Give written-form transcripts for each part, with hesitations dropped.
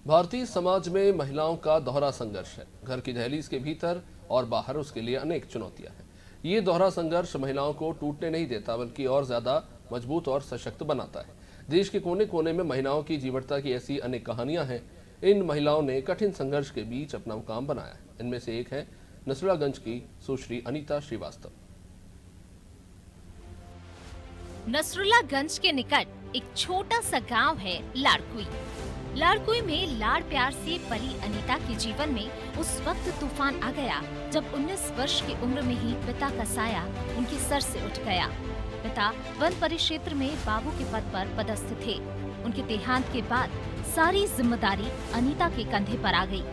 भारतीय समाज में महिलाओं का दोहरा संघर्ष है। घर की दहलीज के भीतर और बाहर उसके लिए अनेक चुनौतियां हैं। ये दोहरा संघर्ष महिलाओं को टूटने नहीं देता, बल्कि और ज्यादा मजबूत और सशक्त बनाता है। देश के कोने कोने में महिलाओं की जीवटता की ऐसी अनेक कहानियां हैं। इन महिलाओं ने कठिन संघर्ष के बीच अपना मुकाम बनाया है। इनमें से एक है नसरुल्लागंज की सुश्री अनीता श्रीवास्तव। नसरुल्लागंज के निकट एक छोटा सा गांव है लाड़कुई। लाड़कुई में लाड़ प्यार से पली अनीता के जीवन में उस वक्त तूफान आ गया जब 19 वर्ष की उम्र में ही पिता का साया उनके सर से उठ गया। पिता वन परिक्षेत्र में बाबू के पद पर पदस्थ थे। उनके देहांत के बाद सारी जिम्मेदारी अनीता के कंधे पर आ गई।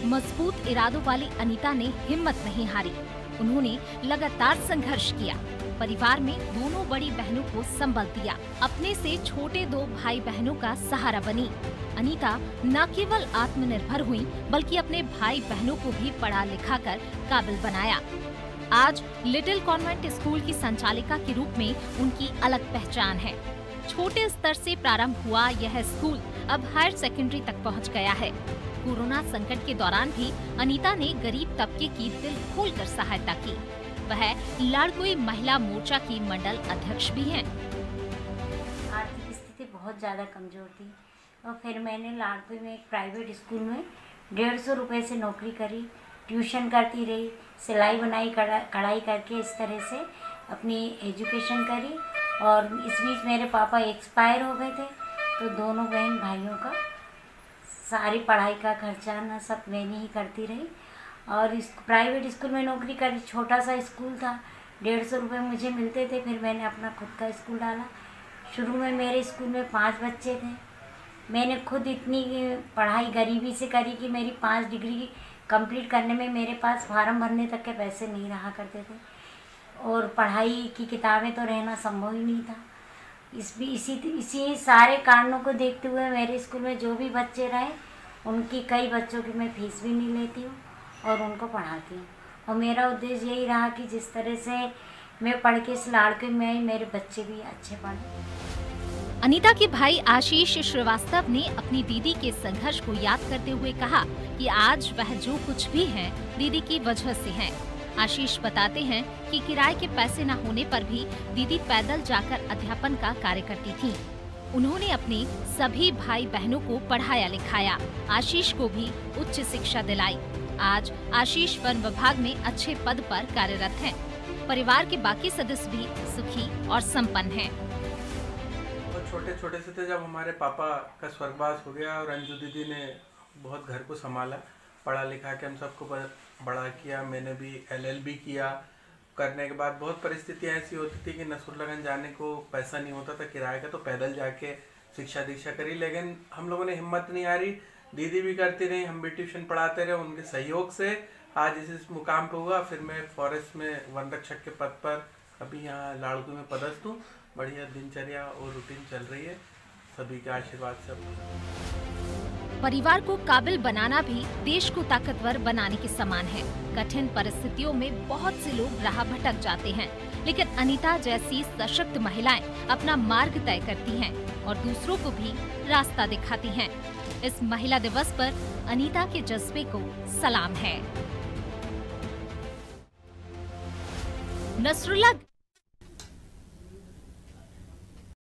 मजबूत इरादों वाली अनीता ने हिम्मत नहीं हारी। उन्होंने लगातार संघर्ष किया। परिवार में दोनों बड़ी बहनों को संबल दिया। अपने से छोटे 2 भाई बहनों का सहारा बनी। अनीता न केवल आत्मनिर्भर हुई, बल्कि अपने भाई बहनों को भी पढ़ा लिखा कर काबिल बनाया। आज लिटिल कॉन्वेंट स्कूल की संचालिका के रूप में उनकी अलग पहचान है। छोटे स्तर से प्रारंभ हुआ यह स्कूल अब हायर सेकेंडरी तक पहुंच गया है। कोरोना संकट के दौरान भी अनीता ने गरीब तबके की दिल खोलकर सहायता की। वह लाड़कुई महिला मोर्चा की मंडल अध्यक्ष भी हैं। आर्थिक स्थिति बहुत ज़्यादा कमजोर थी और फिर मैंने लाड़कुई में एक प्राइवेट स्कूल में 150 रुपये से नौकरी करी। ट्यूशन करती रही, सिलाई बुनाई कढ़ाई करके इस तरह से अपनी एजुकेशन करी। और इस बीच मेरे पापा एक्सपायर हो गए थे, तो दोनों बहन भाइयों का सारी पढ़ाई का खर्चा न सब मैंने ही करती रही। और इस प्राइवेट स्कूल में नौकरी करी। छोटा सा स्कूल था, 150 रुपये मुझे मिलते थे। फिर मैंने अपना खुद का स्कूल डाला। शुरू में मेरे स्कूल में 5 बच्चे थे। मैंने खुद इतनी पढ़ाई गरीबी से करी कि मेरी 5 डिग्री कंप्लीट करने में मेरे पास फार्म भरने तक के पैसे नहीं रहा करते थे, और पढ़ाई की किताबें तो रहना संभव ही नहीं था। इसी सारे कारणों को देखते हुए मेरे स्कूल में जो भी बच्चे रहे, उनकी कई बच्चों की मैं फीस भी नहीं लेती हूँ और उनको पढ़ाती हूँ। और मेरा उद्देश्य यही रहा कि जिस तरह से मैं पढ़ के इस लाड़कुई में मेरे बच्चे भी अच्छे पढ़ें। अनीता के भाई आशीष श्रीवास्तव ने अपनी दीदी के संघर्ष को याद करते हुए कहा कि आज वह जो कुछ भी है दीदी की वजह से है। आशीष बताते हैं कि किराए के पैसे न होने पर भी दीदी पैदल जाकर अध्यापन का कार्य करती थी। उन्होंने अपने सभी भाई बहनों को पढ़ाया लिखाया। आशीष को भी उच्च शिक्षा दिलाई। आज आशीष वन विभाग में अच्छे पद पर कार्यरत हैं। परिवार के बाकी सदस्य भी सुखी और संपन्न हैं। छोटे छोटे से थे जब हमारे पापा का स्वर्गवास हो गया, और अंजू दीदी ने बहुत घर को संभाला, पढ़ा लिखा के हम सबको बड़ा किया। मैंने भी LLB किया। करने के बाद बहुत परिस्थितियाँ ऐसी होती थी कि नसरुल्लागंज जाने को पैसा नहीं होता था किराए का, तो पैदल जाके शिक्षा दीक्षा करी। लेकिन हम लोगों ने हिम्मत नहीं हारी, दीदी भी करती रही, हम भी ट्यूशन पढ़ाते रहे। उनके सहयोग से आज इस मुकाम पे हुआ। फिर मैं फॉरेस्ट में वन रक्षक के पद पर अभी यहाँ लाड़कुई में पदस्थ हूँ। बढ़िया दिनचर्या और रूटीन चल रही है, सभी के आशीर्वाद से। परिवार को काबिल बनाना भी देश को ताकतवर बनाने के समान है। कठिन परिस्थितियों में बहुत से लोग राह भटक जाते हैं, लेकिन अनीता जैसी सशक्त महिलाएं अपना मार्ग तय करती हैं और दूसरों को भी रास्ता दिखाती हैं। इस महिला दिवस पर अनीता के जज्बे को सलाम है। नसरुल्ला